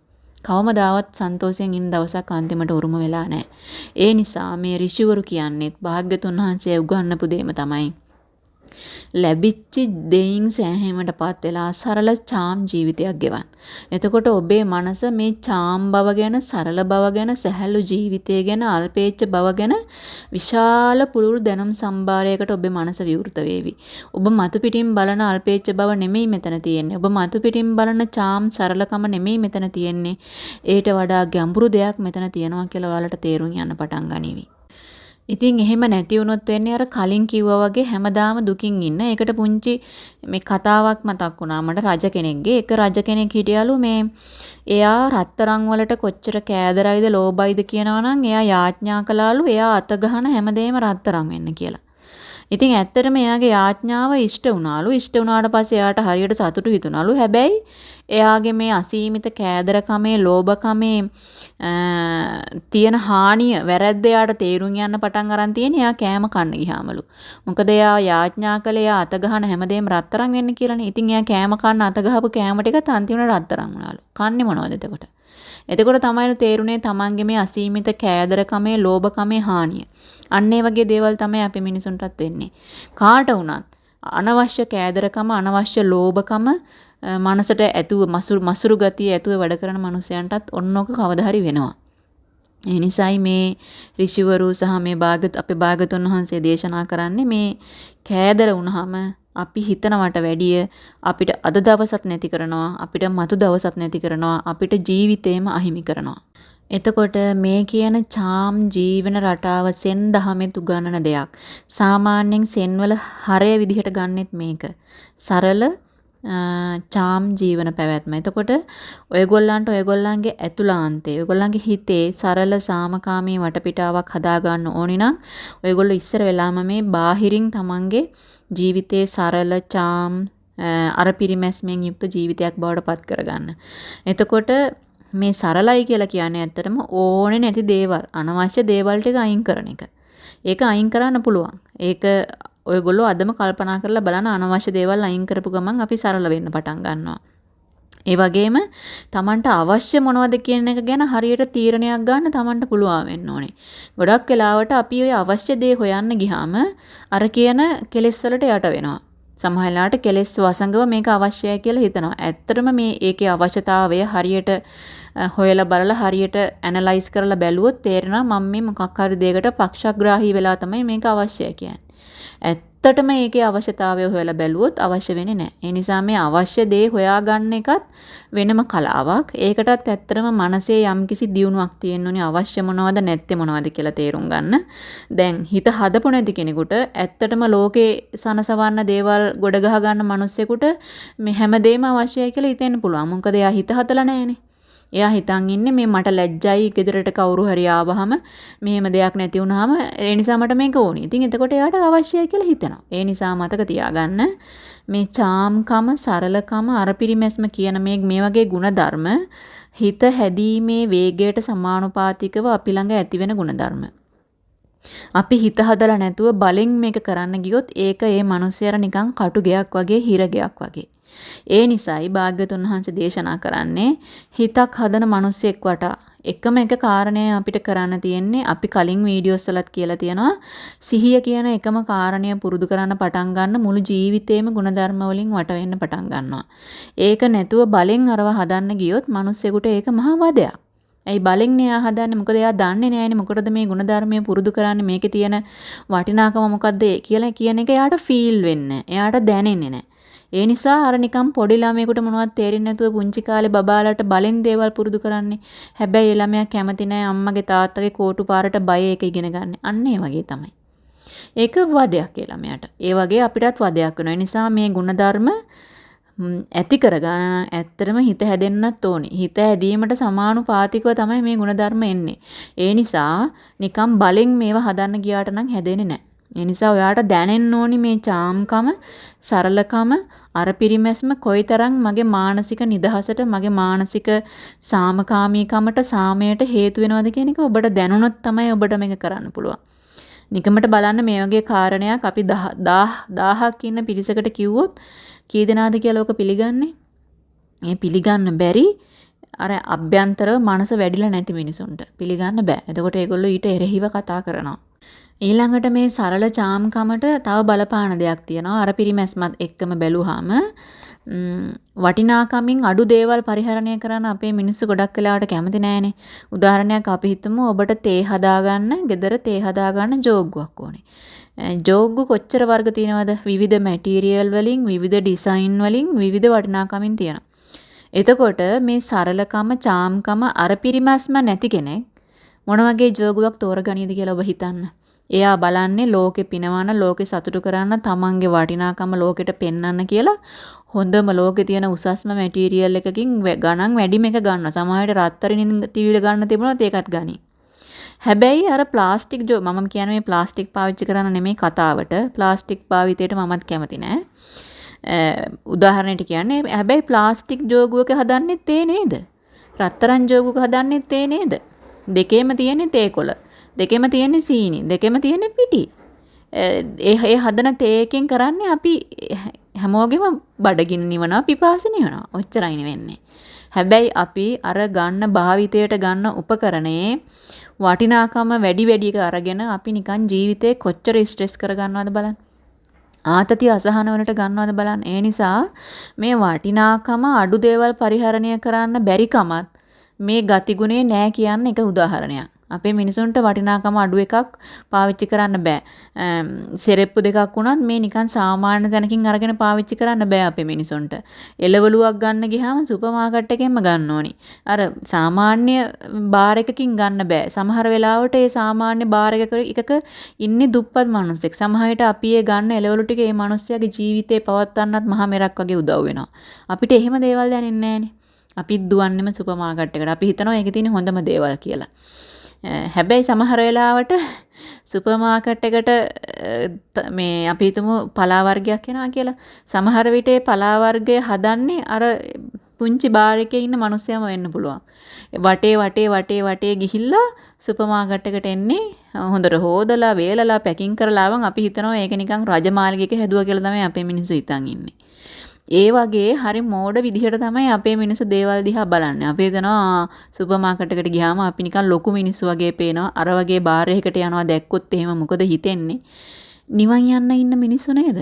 කවමදාවත් සන්තෝෂයෙන් ඉන්න දවසක් අන්තිමට උරුම වෙලා නැහැ. ඒ නිසා මේ ඍෂිවරු කියන්නේත් භාග්‍යතුන් වහන්සේ උගන්වපු දෙයම තමයි. ලැබිච්ච දෙයින් සෑහීමටපත් වෙලා සරල චාම් ජීවිතයක් ගෙවන්න. එතකොට ඔබේ මනස මේ චාම් බව ගැන, සරල බව ගැන, සැහැල්ලු ජීවිතය ගැන, අල්පේච්ඡ බව ගැන විශාල පුළුල් දැනුම් සම්භාරයකට ඔබේ මනස විවෘත වේවි. ඔබ මතු පිටින් බලන අල්පේච්ඡ බව නෙමෙයි මෙතන තියෙන්නේ. ඔබ මතු පිටින් බලන චාම් සරලකම නෙමෙයි මෙතන තියෙන්නේ. ඊට වඩා ගැඹුරු දෙයක් මෙතන තියෙනවා කියලා ඔයාලට තේරුම් යන්න පටන් ගනිවි. ඉතින් එහෙම නැති වුණොත් වෙන්නේ අර කලින් කිව්වා වගේ හැමදාම දුකින් ඉන්න. ඒකට පුංචි මේ කතාවක් මතක් වුණා මට රජ කෙනෙක්ගේ. එක රජ කෙනෙක් හිටියලු මේ එයා රත්තරන් වලට කොච්චර කෑදරයිද ලෝභයිද කියනවා නම් එයා යාඥා කළාලු එයා අත ගහන හැමදේම රත්තරන් වෙන්න කියලා. ඉතින් ඇත්තටම එයාගේ යාඥාව ඉෂ්ට වුණාලු. ඉෂ්ට වුණාට පස්සේ එයාට හරියට සතුටු හිතුණාලු. හැබැයි එයාගේ මේ අසීමිත කෑදරකමේ ලෝභකමේ තියෙන හානිය වැරද්ද එයාට තේරුම් යන්න පටන් අරන් තියෙන එයා කෑම කන්න ගියාමලු. මොකද එයා යාඥා කළේ එයා අත ගහන හැමදේම රත්තරන් වෙන්න කියලානේ. ඉතින් එයා කෑම කන්න අත ගහපු කෑම ටිකත් අන්තිමට රත්තරන් වුණාලු. කන්නේ මොනවද එතකොට? එතකොට තමයි තේරුනේ තමන්ගේ මේ අසීමිත කෑදරකමේ ලෝභකමේ හානිය. අන්න ඒ වගේ දේවල් තමයි අපි මිනිසුන්ටත් වෙන්නේ. කාට වුණත් අනවශ්‍ය කෑදරකම අනවශ්‍ය ලෝභකම මනසට ඇතුව මසුරු ගතිය ඇතුව වැඩ කරන මනුස්සයන්ටත් ඔන්නෝක කවදා හරි වෙනවා. ඒ නිසායි මේ ඍෂිවරු සහ මේ අපේ භාගතුන් වහන්සේ දේශනා කරන්නේ මේ කෑදර වුණාම අපි හිතනවට වැඩිය අපිට අද දවසත් නැති කරනවා අපිට මතු දවසත් නැති කරනවා අපිට ජීවිතේම අහිමි කරනවා. එතකොට මේ කියන චාම් ජීවන රටාව සෙන් දහමෙත් උගන්වන දෙයක්. සාමාන්‍යයෙන් සෙන් වල හරය විදිහට ගන්නෙත් මේක. සරල චාම් ජීවන පැවැත්ම. එතකොට ඔයගොල්ලන්ට ඔයගොල්ලන්ගේ ඇතුළාන්තේ ඔයගොල්ලන්ගේ හිතේ සරල සාමකාමී වටපිටාවක් හදා ගන්න ඕනි නම් ඔයගොල්ලෝ ඉස්සර වෙලාම මේ බාහිරින් තමන්ගේ ජීවිතේ සරල චාම් අර පිරිමැස්මෙන් යුක්ත ජීවිතයක් බවට පත් කරගන්න. එතකොට මේ සරලයි කියලා කියන්නේ ඇත්තටම ඕනේ නැති දේවල් අනවශ්‍ය දේවල් ටික අයින් කරන එක. ඒක අයින් කරන්න පුළුවන්. ඒක ඔයගොල්ලෝ අදම කල්පනා කරලා බලන්න අනවශ්‍ය දේවල් අයින් කරපු ගමන් අපි සරල වෙන්න පටන් ගන්නවා. ඒ වගේම Tamanට අවශ්‍ය මොනවද කියන එක ගැන හරියට තීරණයක් ගන්න Tamanට පුළුවන් වෙන්න ඕනේ. ගොඩක් වෙලාවට අපි ওই අවශ්‍ය දේ හොයන්න ගියාම අර කියන කෙලෙස් වලට යට වෙනවා. සමහර වෙලාවට කෙලෙස් වසඟව මේක අවශ්‍යයි කියලා හිතනවා. ඇත්තටම මේ ඒකේ අවශ්‍යතාවය හරියට හොයලා බලලා හරියට ඇනලයිස් කරලා බැලුවොත් තේරෙනවා මම මේ මොකක් හරි දෙයකට පක්ෂග්‍රාහී වෙලා තමයි මේක අවශ්‍යයි කියන්නේ. ඇත්තටම ඒකේ අවශ්‍යතාවය හොයලා බැලුවොත් අවශ්‍ය වෙන්නේ නැහැ. ඒ නිසා මේ අවශ්‍ය දේ හොයාගන්න එකත් වෙනම කලාවක්. ඒකටත් ඇත්තටම මනසේ යම්කිසි දියුණුවක් තියෙන්න ඕනේ. අවශ්‍ය මොනවද නැත්තේ මොනවද කියලා තේරුම් ගන්න. දැන් හිත හදපො නැති කෙනෙකුට ඇත්තටම ලෝකේ සනසවන්න දේවල් ගොඩ ගහ ගන්න මිනිස්සෙකුට මේ හැමදේම අවශ්‍යයි කියලා හිතෙන්න පුළුවන්. මොකද එයා හිත හදලා නැහැනේ. එයා හිතන් ඉන්නේ මේ මට ලැජ්ජයි ගෙදරට කවුරු හරි ආවහම මෙහෙම දෙයක් නැති වුනහම ඒ නිසා මට මේක ඕනේ. ඉතින් එතකොට එයාට අවශ්‍යයි කියලා හිතනවා. ඒ නිසා මතක තියාගන්න මේ චාම්කම සරලකම අරපිරිමැස්ම කියන මේ වගේ ಗುಣධර්ම හිත හැදීමේ වේගයට සමානුපාතිකව අපි ළඟ ඇතිවෙන ಗುಣධර්ම. අපි හිත හදලා නැතුව බලෙන් මේක කරන්න ගියොත් ඒක ඒ මනුස්සයර නිකන් කටුගයක් වගේ හිරගයක් වගේ. ඒ නිසායි භාග්‍යතුන් වහන්සේ දේශනා කරන්නේ හිතක් හදන මිනිස්සෙක් වටා එකම එක කාරණය අපිට කරන්න තියෙන්නේ අපි කලින් වීඩියෝස් වලත් කියලා තියෙනවා සිහිය කියන එකම කාරණය පුරුදු කරන්න පටන් ගන්න මුළු ජීවිතේම ಗುಣධර්ම වලින් වට වෙන්න පටන් ගන්නවා. ඒක නැතුව බලෙන් අරව හදන්න ගියොත් මිනිස්සෙකුට ඒක මහා වදයක්. ඇයි බලෙන් එයා හදන්නේ මොකද එයා දන්නේ නැහැනේ මොකටද මේ ಗುಣධර්මය පුරුදු කරන්නේ මේකේ තියෙන වටිනාකම මොකද්ද කියලා කියන එක එයාට ෆීල් වෙන්නේ එයාට දැනෙන්නේ නැහැ. ඒ නිසා අර නිකන් පොඩි ළමයෙකුට මොනවද තේරෙන්නේ නැතුව පුංචි කාලේ බබාලට බලෙන් දේවල් පුරුදු කරන්නේ. හැබැයි ඒ ළමයා කැමති නැහැ අම්මගේ තාත්තගේ කෝටු පාරට බය ඒක ඉගෙන ගන්න. අන්න ඒ වගේ තමයි. ඒක වදයක් ඒ ළමයාට. ඒ වගේ අපිටත් වදයක් වෙනවා. ඒ නිසා මේ ಗುಣධර්ම ඇති කරගන්න ඇත්තටම හිත හැදෙන්නත් ඕනේ. හිත හැදීමට සමානුපාතිකව තමයි මේ ಗುಣධර්ම එන්නේ. ඒ නිසා නිකම් බලෙන් මේවා හදන්න ගියාට නම් හැදෙන්නේ නැහැ. ඒ නිසා ඔයාට දැනෙන්න ඕනි මේ චාම්කම, සරලකම, අර පිරිමැස්ම කොයිතරම් මගේ මානසික නිදහසට, මගේ මානසික සාමකාමීකමට, සාමයට හේතු වෙනවද කියන එක ඔබට දැනුණොත් තමයි ඔබට මේක කරන්න පුළුවන්. නිකමට බලන්න මේ වගේ කාරණයක් අපි 1000ක් ඉන්න පිරිසකට කිව්වොත් කී දෙනාද කියලා ඔක පිළිගන්නේ? මේ පිළිගන්න බැරි අර අභ්‍යන්තරව මනස වැඩිලා නැති මිනිසුන්ට පිළිගන්න බෑ. එතකොට ඒගොල්ලෝ ඊට එරෙහිව කතා කරනවා. ඊළඟට මේ සරල චාම්කමට තව බලපාන දෙයක් තියෙනවා. අර පිරිමැස්මත් එක්කම බැලුවාම වටිනාකමින් අඩු දේවල් පරිහරණය කරන්න අපේ මිනිස්සු ගොඩක් වෙලාවට කැමති නෑනේ. උදාහරණයක් අපි හිතමු ඔබට තේ හදාගන්න, ගෙදර තේ හදාගන්න ජෝග්ගුවක් ඕනේ. ජෝග්ගු කොච්චර වර්ග තියෙනවද? විවිධ මැටීරියල් වලින්, විවිධ ඩිසයින් වලින්, විවිධ වටිනාකමින් තියෙනවා. එතකොට මේ සරලකම, චාම්කම අර පිරිමැස්ම නැති කෙනෙක් මොන වගේ ජෝගුවක් තෝරගනීද කියලා ඔබ හිතන්න. එයා බලන්නේ ලෝකෙ පිනවන, ලෝකෙ සතුටු කරන්න, තමන්ගේ වටිනාකම ලෝකෙට පෙන්වන්න කියලා හොඳම ලෝකේ තියෙන උසස්ම මැටීරියල් එකකින් ගණන් වැඩිම එක ගන්නවා. සමහරවිට රත්තරන්ින් තිවිල ගන්න තිබුණොත් ඒකත් ගනි. හැබැයි අර ප්ලාස්ටික් මම කියන්නේ මේ ප්ලාස්ටික් පාවිච්චි කරන්න නෙමෙයි කතාවට. ප්ලාස්ටික් භාවිතයට මමත් කැමති නෑ. උදාහරණයක් කියන්නේ හැබැයි ප්ලාස්ටික් ජෝගුවක හදන්නෙත් ඒ නේද? රත්තරන් ජෝගුවක හදන්නෙත් ඒ නේද? දෙකේම තියෙන්නේ තේකොළ. දෙකේම තියෙන්නේ සීනි. දෙකේම තියෙන්නේ පිටි. ඒ හදන තේකෙන් කරන්නේ අපි හැමෝගෙම බඩගින්න නිවනවා, පිපාස නිවනවා. ඔච්චරයිනේ වෙන්නේ. හැබැයි අපි අර ගන්න භාවිතයට ගන්න උපකරණේ වටිනාකම වැඩි එක අරගෙන අපි නිකන් ජීවිතේ කොච්චර ස්ට්‍රෙස් කරගන්නවද බලන්න. ආතතිය අසහන වලට ගන්නවද බලන්න. ඒ නිසා මේ වටිනාකම අඩු දේවල් පරිහරණය කරන්න බැරි කමත් මේ ගතිගුණේ නෑ කියන්න එක උදාහරණයක්. අපේ මිනිසුන්ට වටිනාකම අඩු එකක් පාවිච්චි කරන්න බෑ. සෙරෙප්පු දෙකක් වුණත් මේ නිකන් සාමාන්‍ය තැනකින් අරගෙන පාවිච්චි කරන්න බෑ අපේ මිනිසුන්ට. එළවලුවක් ගන්න ගියාම සුපර් මාකට් එකෙන්ම ගන්න ඕනි. අර සාමාන්‍ය බාර් එකකින් ගන්න බෑ. සමහර වෙලාවට ඒ සාමාන්‍ය බාර් එකක ඉන්නේ දුප්පත් මිනිස්සෙක්. සමහර විට අපි ඒ ගන්න එළවලු ටික ඒ මිනිස්සයාගේ ජීවිතේ පවත්වන්නත් මහා මෙරක් වගේ උදව් වෙනවා. අපිට එහෙම දේවල් දැනෙන්නේ නෑනේ. අපිත් දුවන්නේම සුපර් මාකට් එකට. අපි හිතනවා ඒකේ තියෙන හොඳම දේවල් කියලා. හැබැයි සමහර වෙලාවට සුපර් මාකට් එකට මේ අපි හිතමු පලා වර්ගයක් එනවා කියලා. සමහර විට ඒ පලා වර්ගය හදන්නේ අර පුංචි බාර් එකේ ඉන්න මිනිස්සයම වෙන්න පුළුවන්. වටේ ගිහිල්ලා සුපර් මාකට් එකට එන්නේ හොඳට හොදලා වේලලා පැකින් කරලා ආවන් අපි හිතනවා ඒක නිකන් රජමාලිගයක හැදුවා කියලා තමයි අපේ මිනිස්සු හිතන් ඉන්නේ. ඒ වගේ හරි මෝඩ විදිහට තමයි අපේ මිනිස්සු දේවල් දිහා බලන්නේ. අපි හිතනවා සුපර් මාකට් එකට ගියාම අපි නිකන් ලොකු මිනිස්සු වගේ පේනවා. අර වගේ බාර් එකකට යනවා දැක්කොත් එහෙම මොකද හිතෙන්නේ? නිවන් යන්න ඉන්න මිනිස්සු නේද?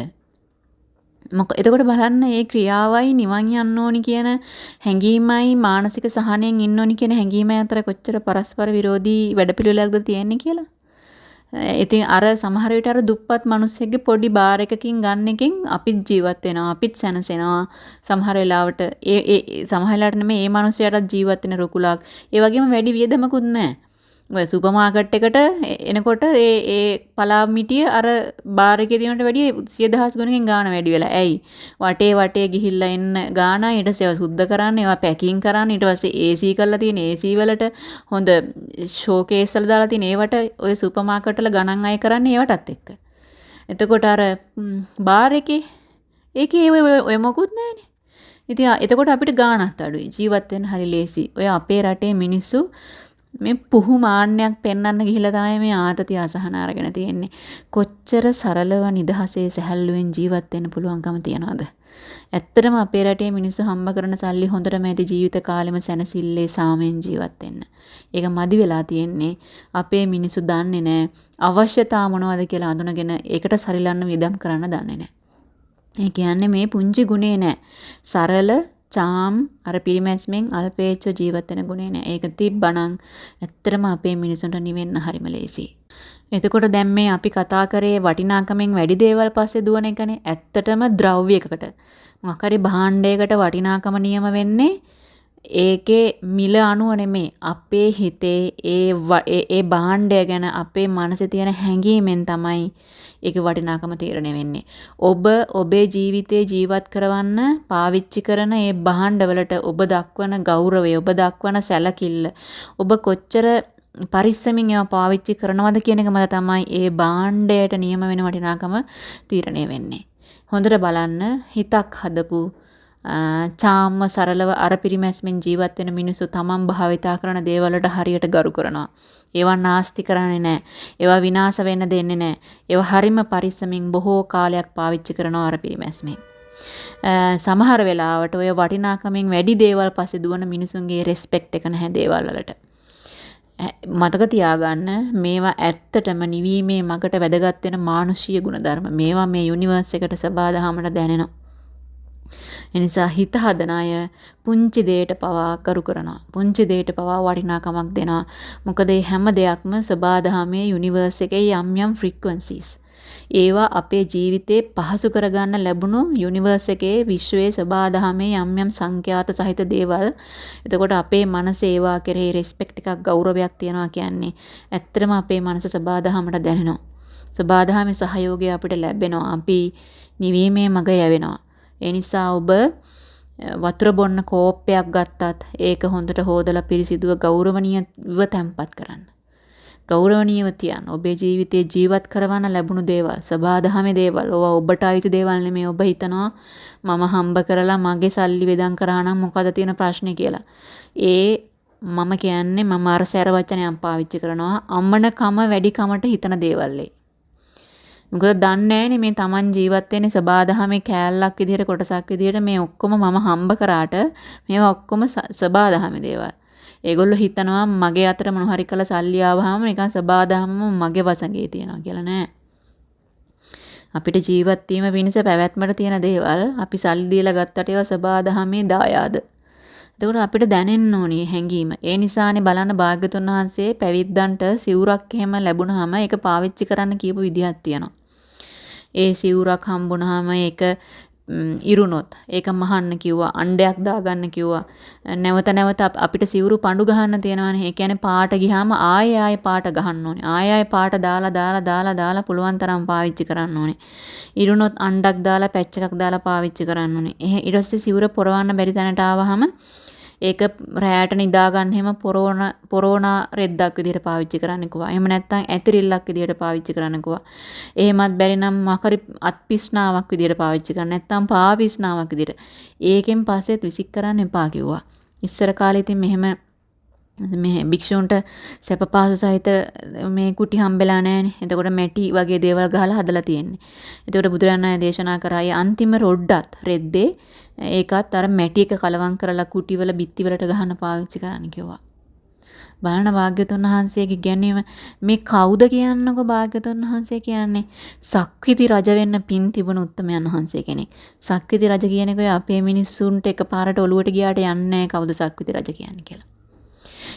එතකොට බලන්න මේ ක්‍රියාවයි නිවන් යන්න ඕනි කියන හැඟීමයි මානසික සහනයෙන් ඉන්න ඕනි කියන හැඟීමයි අතර කොච්චර පරස්පර විරෝධී වැඩපිළිවෙලක්ද තියෙන්නේ කියලා. ඉතින් අර සමහර විට අර දුප්පත් මිනිස්සෙක්ගේ පොඩි බාර් එකකින් ගන්න එකෙන් අපිත් ජීවත් වෙනවා, අපිත් සැනසෙනවා. සමහර වෙලාවට ඒ සමහර වෙලාවට නෙමෙයි මේ මිනිස්සයාට ජීවත් වෙන රුකුලක්. ඒ වගේම වැඩි වියදමකුත් නැහැ. ඔය සුපර් මාකට් එකට එනකොට ඒ පලා මිටිය අර බාර් එකේ තියෙනට වැඩිය 100,000 ගුණකින් ගාණ වැඩි වෙලා. ඇයි? වටේ ගිහිල්ලා එන්න ගාණ ඊට පස්සේ සුද්ධ කරන්න, ඒවා පැකින් කරන්න, ඊට පස්සේ AC කරලා තියෙන AC වලට හොඳ ෂෝකේස් වල දාලා තියෙන ඒවට ඔය සුපර් මාකට් වල ගණන් අය කරන්නේ ඒවටත් එක්ක. එතකොට අර බාර් ඒකේ ඔය මොකුත් නැහැනේ. ඉතින් එතකොට අපිට ගාණත් අඩුයි. ජීවත් වෙන්න හරි ලේසි. ඔය අපේ රටේ මිනිස්සු මේ පුහු මාන්නයක් පෙන්වන්න ගිහිල්ලා තමයි මේ ආතතිය අසහන අරගෙන තියෙන්නේ. කොච්චර සරලව නිදහසේ සැහැල්ලුවෙන් ජීවත් වෙන්න පුළුවන්කම තියනවද? ඇත්තටම අපේ රටේ මිනිස්සු හම්බ කරන සල්ලි හොඳටම ඇති ජීවිත කාලෙම සැනසille සාමයෙන් ජීවත් වෙන්න. ඒක මදි වෙලා තියෙන්නේ. අපේ මිනිස්සු දන්නේ නැහැ අවශ්‍යතා මොනවද කියලා අඳුනගෙන ඒකට සරිලන්න විදම් කරන්න දන්නේ නැහැ. ඒ කියන්නේ මේ පුංචි ගුණේ නැහැ. සරල චාම් අර පිරිමැස්මෙන් අල්පේච්ච ජීවත් වෙන ගුණේ නෑ. ඒක තිබ්බනම් ඇත්තටම අපේ මිනිසුන්ට නිවෙන්න හරිම ලේසියි. එතකොට දැන් මේ අපි කතා කරේ වටිනාකමෙන් වැඩි දේවල් පස්සේ දුවන එකනේ. ඇත්තටම ද්‍රව්‍ය එකකට මොකක් හරි භාණ්ඩයකට වටිනාකම නියම වෙන්නේ ඒකේ මිල අනුව නෙමෙයි. අපේ හිතේ ඒ භාණ්ඩය ගැන අපේ මනසේ තියෙන හැඟීමෙන් තමයි ඒකේ වටිනාකම තීරණය වෙන්නේ. ඔබ ඔබේ ජීවිතේ ජීවත් කරවන්න පාවිච්චි කරන ඒ භාණ්ඩවලට ඔබ දක්වන ගෞරවය, ඔබ දක්වන සැලකිල්ල, ඔබ කොච්චර පරිස්සමින් ඒවා පාවිච්චි කරනවද කියන එක මත තමයි ඒ භාණ්ඩයට නියම වෙන වටිනාකම තීරණය වෙන්නේ. හොඳට බලන්න හිතක් හදපු චාම්ම සරලව අර පිරිමැස්මෙන් ජීවත් වෙන මිනිස්සු තමන් භාවිතා කරන දේවල්වලට හරියට ගරු කරනවා. ඒවා නාස්ති කරන්නේ නැහැ. ඒවා විනාශ වෙන්න දෙන්නේ නැහැ. ඒවා හරිම පරිස්සමින් බොහෝ කාලයක් පාවිච්චි කරනවා අර පිරිමැස්මෙන්. සමහර වෙලාවට ඔය වටිනාකමින් වැඩි දේවල් පස්සේ දුවන මිනිසුන්ගේ රෙස්පෙක්ට් එක නැහැ දේවල් වලට. මතක තියාගන්න මේවා ඇත්තටම නිවීමේ මගට වැදගත් වෙන මානුෂීය ගුණධර්ම. මේවා මේ යුනිවර්ස් එකට සබාදහමට දැනෙනවා. එනිසා හිත හදන අය පුංචි දෙයට පවා කරු කරනවා. පුංචි දෙයට පවා වටිනාකමක් දෙනවා. මොකද මේ හැම දෙයක්ම සබාදහමේ යුනිවර්ස් එකේ යම් යම් ෆ්‍රීකවන්සිස්. ඒවා අපේ ජීවිතේ පහසු කරගන්න ලැබුණු යුනිවර්ස් එකේ විශ්වයේ සබාදහමේ යම් යම් සංඛ්‍යාත සහිත දේවල්. එතකොට අපේ මනස ඒවා කෙරෙහි රෙස්පෙක්ට් එකක් ගෞරවයක් තියනවා කියන්නේ ඇත්තටම අපේ මනස සබාදහමට දැනෙනවා. සබාදහමේ සහයෝගය අපිට ලැබෙනවා. අපි නිවීමේ මඟ යවෙනවා. ඒ නිසා ඔබ වතුර බොන්න කෝප්පයක් ගත්තත් ඒක හොඳට හොදලා පිරිසිදුව ගෞරවණීයව තැම්පත් කරන්න. ගෞරවණීයව තියන්න. ඔබේ ජීවිතේ ජීවත් කරවන්න ලැබුණු දේවල්, සබාදහමේ දේවල්, ඕවා ඔබට අයිති දේවල් නෙමෙයි. ඔබ හිතනවා මම හම්බ කරලා මගේ සල්ලි වෙදම් කරා නම් මොකද තියෙන ප්‍රශ්නේ කියලා. මම කියන්නේ මම අර සැර වචනයක් පාවිච්චි කරනවා. අම්මනකම වැඩි කමට හිතන දේවල් මොකද දන්නේ නැහැනේ මේ Taman ජීවත් වෙන්නේ සබාදහමේ කෑල්ලක් විදිහට කොටසක් විදිහට මේ ඔක්කොම මම හම්බ කරාට මේවා ඔක්කොම සබාදහමේ දේවල්. ඒගොල්ලෝ හිතනවා මගේ අතට මොන හරි කළ සල්ලි ආවහම නිකන් සබාදහමම මගේ වසඟේ තියනවා කියලා නෑ. අපිට ජීවත් වීම පිණිස පැවැත්මට තියෙන දේවල් අපි සල්ලි දීලා ගත්තට ඒවා සබාදහමේ දායාද. එතකොට අපිට දැනෙන්න ඕනේ හැංගීම. ඒ නිසානේ බලන්න භාග්‍යතුන් වහන්සේ පැවිද්දන්ට සිවුරක් එහෙම ලැබුණාම ඒක පාවිච්චි කරන්න කියපු විදිහක් තියෙනවා. ඒ සිවුරක් හම්බුනහම ඒක ඉරුණොත් ඒක මහන්න කිව්වා, අණ්ඩයක් දාගන්න කිව්වා. නැවත නැවත අපිට සිවුරු පඳු ගහන්න තියෙනවානේ. ඒ කියන්නේ පාට ගියාම ආයෙ පාට ගහන්න ඕනේ. ආයෙ පාට දාලා පුළුවන් තරම් පාවිච්චි කරන්න ඕනේ. ඉරුණොත් අණ්ඩක් දාලා පැච් එකක් දාලා පාවිච්චි කරන්න ඕනේ. ඊට පස්සේ සිවුර පොරවන්න බැරි තැනට ආවහම ඒක රැයට නිදා ගන්න හැම පොරෝනා රෙද්දක් විදිහට පාවිච්චි කරන්න කිව්වා. එහෙම නැත්නම් ඇතිරිල්ලක් විදිහට පාවිච්චි කරන්න කිව්වා. එහෙමත් බැරි නම් මකරි අත්පිස්නාවක් විදිහට පාවිච්චි කරන්න. නැත්නම් පාපිස්නාවක් විදිහට. ඒකෙන් පස්සෙත් විසික් කරන්න එපා කිව්වා. ඉස්සර කාලේ ඉතින් මෙහෙම මේ භික්ෂුන්ට සැප පහසු සහිත මේ කුටි හම්බෙලා නැහැනේ. එතකොට මැටි වගේ දේවල් ගහලා හදලා තියෙන්නේ. එතකොට බුදුරජාණන් වහන්සේ දේශනා කරා අන්තිම රොඩ්ඩත් රෙද්දේ ඒකත් අර මැටි එක කලවම් කරලා කුටිවල බිත්තිවලට ගහන්න පාවිච්චි කරන්න කිව්වා. බලන භාග්‍යතුන් වහන්සේගේ ගැනීම මේ කවුද කියන්නකො භාග්‍යතුන් වහන්සේ කියන්නේ සක්විති රජ වෙන්න පින් තිබුණු උත්තමයන් වහන්සේ කෙනෙක්. සක්විති රජ කියන එක අපේ මිනිස්සුන්ට එකපාරට ඔලුවට ගියාට යන්නේ නැහැ කවුද සක්විති රජ කියන්නේ කියලා.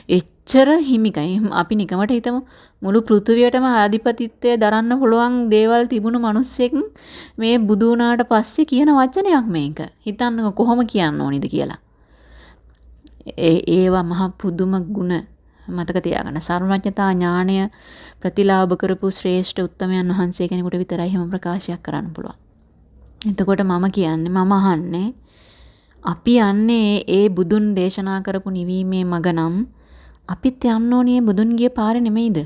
එච්චර හිමිකයි. අපි නිකමට හිතමු මුළු පෘථුවියටම ආධිපතිත්වය දරන්න පුළුවන් දේවල් තිබුණු මිනිස්සෙක් මේ බුදු වුණාට පස්සේ කියන වචනයක් මේක. හිතන්නකො කොහොම කියන්න ඕනිද කියලා. ඒවා මහ පුදුම ගුණ මතක තියාගන්න. සර්වඥතා ඥාණය ප්‍රතිලාභ කරපු ශ්‍රේෂ්ඨ උත්තමයන් වහන්සේ කෙනෙකුට විතරයි එහෙම ප්‍රකාශයක් කරන්න පුළුවන්. එතකොට මම අහන්නේ අපි යන්නේ ඒ බුදුන් දේශනා කරපු නිවීමේ මග නම් අපිත් යන්න ඕනේ බුදුන් ගිය පාරේ නෙමෙයිද?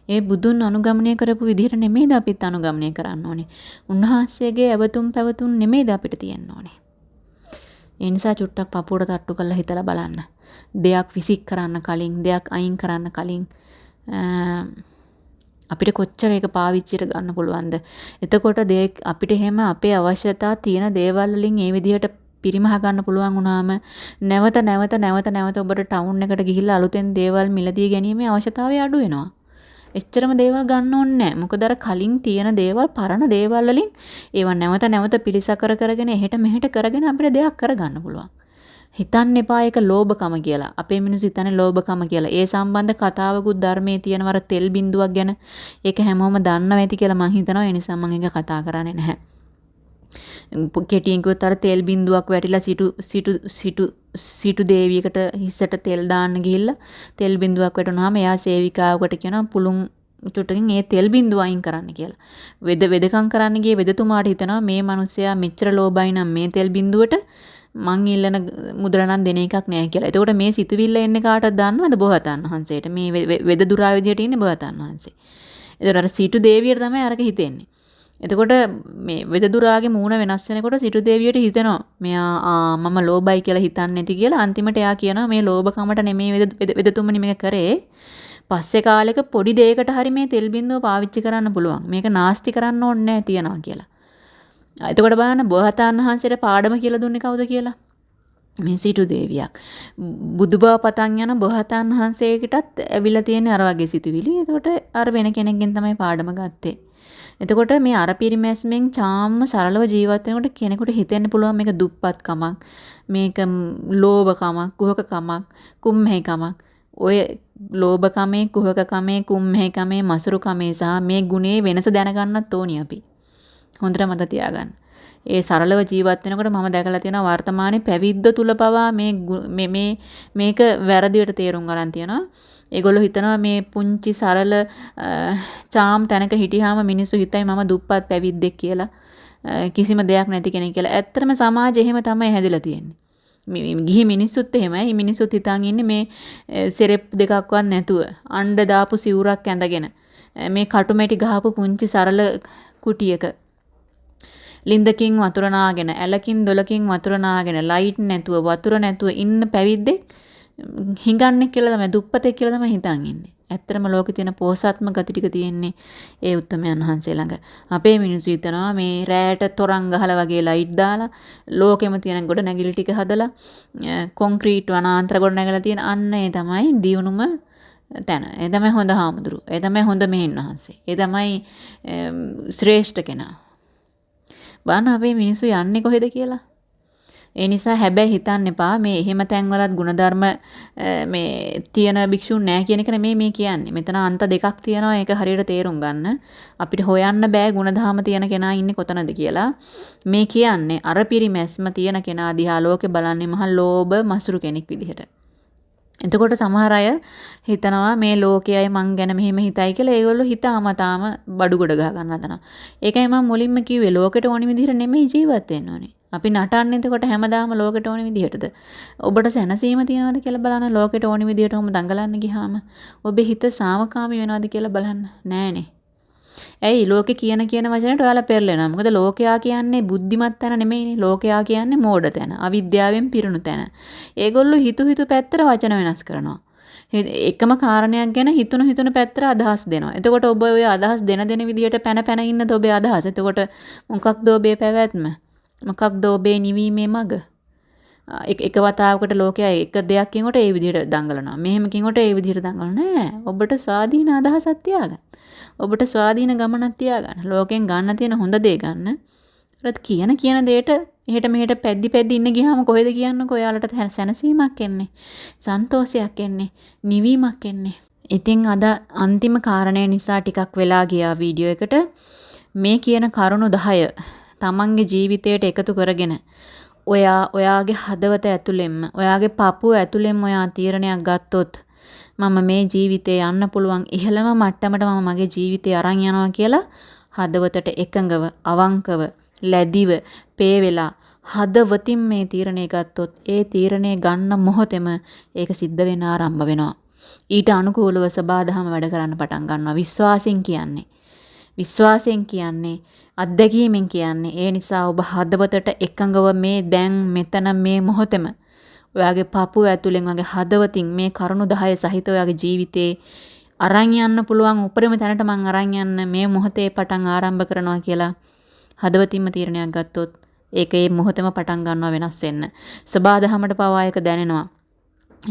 ඒ බුදුන් අනුගමනය කරපු විදිහට නෙමෙයිද අපිත් අනුගමනය කරන්න ඕනේ? උන්වහන්සේගේ අවතුම් පැවතුම් නෙමෙයිද අපිට තියෙන්න ඕනේ? ඒ නිසා චුට්ටක් පපුවට තට්ටු කරලා හිතලා බලන්න. දෙයක් විසික් කරන්න කලින්, දෙයක් අයින් කරන්න කලින් අපිට කොච්චර ඒක පාවිච්චියට ගන්න පුළුවන්ද? එතකොට අපිට එහෙම අපේ අවශ්‍යතා තියෙන දේවල් වලින් ඒ විදිහට පිරිමහ ගන්න පුළුවන් වුණාම නැවත ඔබට ටවුන් එකට ගිහිල්ලා අලුතෙන් දේවල් මිලදී ගැනීමේ අවශ්‍යතාවය අඩු වෙනවා. එච්චරම දේවල් ගන්න ඕනේ නැහැ. මොකද අර කලින් තියෙන දේවල් පරණ දේවල් වලින් ඒවා නැවත පිළිසකර කරගෙන එහෙට මෙහෙට කරගෙන අපිට දෙයක් කරගන්න පුළුවන්. හිතන්න එපා ඒක ලෝභකම කියලා. අපේ මිනිස්සු හිතන්නේ ලෝභකම කියලා. ඒ සම්බන්ධ කතාවකුත් ධර්මයේ තියෙනවර තෙල් බින්දුවක් ගැන. ඒක හැමෝම දන්නව ඇති කියලා මං හිතනවා. ඒ නිසා මං ඒක කතා කරන්නේ නැහැ. කෙටියෙන් කිව්වොත් අර තෙල් බිඳුවක් වැටිලා සිටු දේවියකට හිසට තෙල් දාන්න ගිහිල්ලා තෙල් බිඳුවක් වැටුනහම එයා සේවිකාවකට කියනවා පුළුන් චුට්ටකින් ඒ තෙල් බිඳුව අයින් කරන්න කියලා. වෙදකම් කරන්න ගියේ වෙදතුමාට හිතනවා මේ මිනිස්සයා මෙච්චර ලෝභයි නම් මේ තෙල් බිඳුවට මං ඉල්ලන මුදල නම් දෙන එකක් නෑ කියලා. එතකොට මේ සිතුවිල්ල එන්නේ කාටද දන්නවද? බෝසතාණන් වහන්සේට. මේ වෙද දුරා විදියට ඉන්නේ බෝසතාණන් වහන්සේ. එතකොට අර සිටු දේවියට තමයි අරක හිතෙන්නේ. එතකොට මේ වෙදදුරාගේ මූණ වෙනස් වෙනකොට සිටු දේවියට හිතෙනවා මෙයා මම ලෝභයි කියලා හිතන්නේ නැති කියලා. අන්තිමට එයා කියනවා මේ ලෝභකමට නෙමෙයි වෙදතුමනි මේක කරේ. පස්සේ කාලෙක පොඩි දෙයකට හරි මේ තෙල් බින්දුව පාවිච්චි කරන්න පුළුවන්. මේක නාස්ති කරන්න ඕනේ නැහැ තියනවා කියලා. එතකොට බලන්න බෝසතාණන් වහන්සේට පාඩම කියලා දුන්නේ කවුද කියලා? මේ සිටු දේවියක්. බුදුබව පතන් යන බෝසතාණන් වහන්සේකටත් ඇවිල්ලා තියෙන අර වගේ සිතුවිලි. එතකොට අර වෙන කෙනෙක්ගෙන් තමයි පාඩම ගත්තේ. එතකොට මේ අර පිරිමැස්මෙන් චාම්ම සරලව ජීවත් වෙනකොට කෙනෙකුට හිතෙන්න පුළුවන් මේක දුප්පත්කමක්, මේක ලෝභකමක්, කුහකකමක්, කුම්මහේකමක්. ඔය ලෝභකමේ, කුහකකමේ, කුම්මහේකමේ, මසුරුකමේ සහ මේ ගුණේ වෙනස දැනගන්නත් ඕනි අපි. හොඳට මතක තියාගන්න. ඒ සරලව ජීවත් වෙනකොට මම දැකලා තියෙනවා වර්තමානයේ පැවිද්ද තුල පවා මේක වැරදියට තේරුම් ගන්න තියෙනවා. ඒගොල්ලෝ හිතනවා මේ පුංචි සරල චාම් තැනක හිටියාම මිනිස්සු හිතයි මම දුප්පත් පැවිද්දෙක් කියලා. කිසිම දෙයක් නැති කෙනෙක් කියලා. ඇත්තටම සමාජය එහෙම තමයි හැදිලා තියෙන්නේ. ගිහි මිනිස්සුත් එහෙමයි. මිනිස්සුත් හිතන් ඉන්නේ මේ සෙරෙප්පු දෙකක්වත් නැතුව අණ්ඩ දාපු සිවුරක් ඇඳගෙන මේ කටුමැටි ගහපු පුංචි සරල කුටියක ලින්දකින් වතුර නාගෙන ඇලකින් දොලකින් වතුර නාගෙන ලයිට් නැතුව වතුර නැතුව ඉන්න පැවිද්දෙක් හිඟන්නේ කියලා තමයි දුප්පතෙක් කියලා තමයි හිතන් ඉන්නේ. ඇත්තටම ලෝකේ තියෙන පෝසත්ම ගති ටික තියෙන්නේ ඒ උත්තමයන් වහන්සේ ළඟ. අපේ මිනිස්සු හිතනවා මේ රෑට තොරන් ගහලා වගේ ලයිට් දාලා ලෝකෙම තියෙන ගොඩ නැගිලි ටික හදලා කොන්ක්‍රීට් වනාන්තර ගොඩ නැගලා තියෙන අන්න ඒ තමයි දියුණුම තැන. ඒ තමයි හොඳ හාමුදුරු. ඒ තමයි හොඳ මෙහෙන් වහන්සේ. ඒ තමයි ශ්‍රේෂ්ඨ කෙනා. බලන්න අපේ මිනිස්සු යන්නේ කොහෙද කියලා. ඒ නිසා හැබැයි හිතන්න එපා මේ එහෙම තැන්වලත් ಗುಣධර්ම මේ තියෙන භික්ෂුන් නැහැ කියන එක නෙමෙයි මේ කියන්නේ. මෙතන අන්ත දෙකක් තියෙනවා. ඒක හරියට තේරුම් ගන්න. අපිට හොයන්න බෑ ಗುಣධාම තියෙන කෙනා ඉන්නේ කොතනද කියලා. මේ කියන්නේ අර පිරිමැස්ම තියෙන කෙනා දිහා ලෝකේ බලන්නේ මහ ලෝභ මසුරු කෙනෙක් විදිහට. එතකොට සමහර අය හිතනවා මේ ලෝකයයි මං ගැන මෙහෙම හිතයි කියලා. ඒගොල්ලෝ හිතාමතාම බඩු ගොඩ ගහ ගන්න හදනවා. ඒකයි මම මුලින්ම කිව්වේ ලෝකෙට ඕනි විදිහට නෙමෙයි ජීවත් වෙන්න ඕනේ. අපි නටන්නේ එතකොට හැමදාම ලෝකෙට ඕනි විදිහටද? ඔබට සැනසීම තියනවද කියලා බලන්න. ලෝකෙට ඕනි විදිහටම දඟලන්න ගියාම ඔබේ හිත සාමකාමී වෙනවද කියලා බලන්න. නෑනේ. ඇයි ලෝකේ කියන වචනට ඔයාලා පෙරලෙනවා. මොකද ලෝකයා කියන්නේ බුද්ධිමත් තැන නෙමෙයිනේ. ලෝකයා කියන්නේ මෝඩ තැන, අවිද්‍යාවෙන් පිරුණු තැන. ඒගොල්ලෝ හිතු පැත්තට වචන වෙනස් කරනවා. එකම කාරණයක් ගැන හිතුණු පැත්තට අදහස් දෙනවා. එතකොට ඔබ ඔය අදහස් දෙන විදිහට පැන ඉන්නද ඔබේ අදහස්? එතකොට මොකක්ද ඔබේ පැවැත්ම? මොකක්ද ඔබේ නිවීමේ මඟ? එක වතාවකට ලෝකයා එක දෙයක් කියනකොට ඒ විදිහට දඟලනවා. මෙහෙම කියනකොට ඒ විදිහට දඟලනවා. නෑ. ඔබට ස්වාධීන අදහසක් තියාගන්න. ඔබට ස්වාධීන ගමනක් තියාගන්න. ලෝකෙන් ගන්න තියෙන හොඳ දේ ගන්න. ඒත් කියන දෙයට එහෙට මෙහෙට පැද්දි ඉන්න ගියාම කොහෙද කියන්නකෝ ඔයාලට සැනසීමක් එන්නේ. සන්තෝෂයක් එන්නේ. නිවීමක් එන්නේ. ඉතින් අද අන්තිම කාරණය නිසා ටිකක් වෙලා ගියා වීඩියෝ එකට. මේ කියන කරුණු 10 තමන්ගේ ජීවිතයට එකතු කරගෙන ඔයාගේ හදවත ඇතුළෙන්ම ඔයාගේ පපුව ඇතුළෙන්ම ඔයා තීරණයක් ගත්තොත් මම මේ ජීවිතේ යන්න පුළුවන් ඉහළම මට්ටමට මම මගේ ජීවිතේ අරන් යනවා කියලා හදවතට එකඟව අවංකව ලැදිව පේ වෙලා හදවතින් මේ තීරණය ගත්තොත් ඒ තීරණය ගන්න මොහොතේම ඒක සිද්ධ වෙන්න ආරම්භ වෙනවා. ඊට අනුකූලව සබාධම වැඩ කරන්න පටන් ගන්නවා. විශ්වාසයෙන් කියන්නේ අත්දැකීමෙන් කියන්නේ. ඒ නිසා ඔබ හදවතට එකඟව මේ දැන් මෙතන මේ මොහොතේම ඔයාගේ පපුව ඇතුලෙන් වගේ හදවතින් මේ කරුණු 10 සහිත ඔයාගේ ජීවිතේ අරන් යන්න පුළුවන් උපරිම තැනට මං අරන් යන්න මේ මොහොතේ පටන් ආරම්භ කරනවා කියලා හදවතින්ම තීරණයක් ගත්තොත් ඒක ඒ මොහොතේම පටන් ගන්නවා වෙනස් වෙන්න. සබාධමයට පවා එක දැනෙනවා.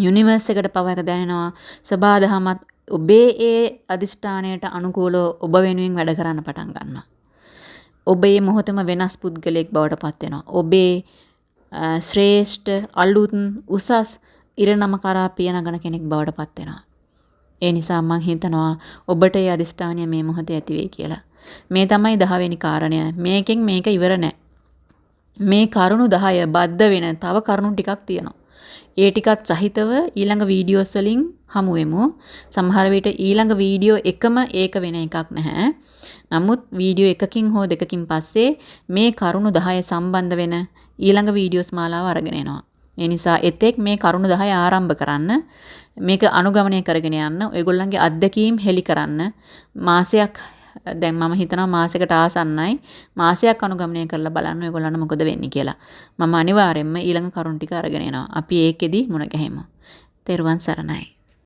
යුනිවර්ස් එකට පවා එක දැනෙනවා. සබාධමත් ඔබේ ඒ අදිෂ්ඨානයට අනුකූලව ඔබ වෙනුවෙන් වැඩ කරන්න පටන් ගන්නවා. ඔබේ මොහොතම වෙනස් පුද්ගලයෙක් බවට පත් වෙනවා. ඔබේ ශ්‍රේෂ්ඨ අලුත් උසස් ඉරණම කරා පියනගන කෙනෙක් බවට පත් වෙනවා. ඒ නිසා මම හිතනවා ඔබට ඒ අදිෂ්ඨානය මේ මොහොතේ ඇති වෙයි කියලා. මේ තමයි 10 වෙනි කාරණය. මේකෙන් මේක ඉවර නෑ. මේ කරුණු 10 බද්ධ වෙන තව කරුණු ටිකක් තියෙනවා. ඒ ටිකත් සහිතව ඊළඟ වීඩියෝස් වලින් හමු වෙමු. සමහර විට ඊළඟ වීඩියෝ එකම ඒක වෙන එකක් නැහැ. නමුත් වීඩියෝ එකකින් හෝ දෙකකින් පස්සේ මේ කරුණු 10 සම්බන්ධ වෙන ඊළඟ වීඩියෝස් මාලාව අරගෙන එනවා. ඒ නිසා එතෙක් මේ කරුණු 10 ආරම්භ කරන්න. මේක අනුගමනය කරගෙන යන්න. ඔයගොල්ලන්ගේ අත්දැකීම් හෙලි කරන්න. මාසයක් දැන් මම හිතනවා මාසයකට ආසන්නයි. මාසයක් අනුගමනය කරලා බලන්න ඔයගොල්ලන්ට මොකද වෙන්නේ කියලා. මම අනිවාර්යයෙන්ම ඊළඟ කරුණු ටික අරගෙන එනවා. අපි ඒකෙදි මුණ ගැහෙමු. තෙරුවන් සරණයි.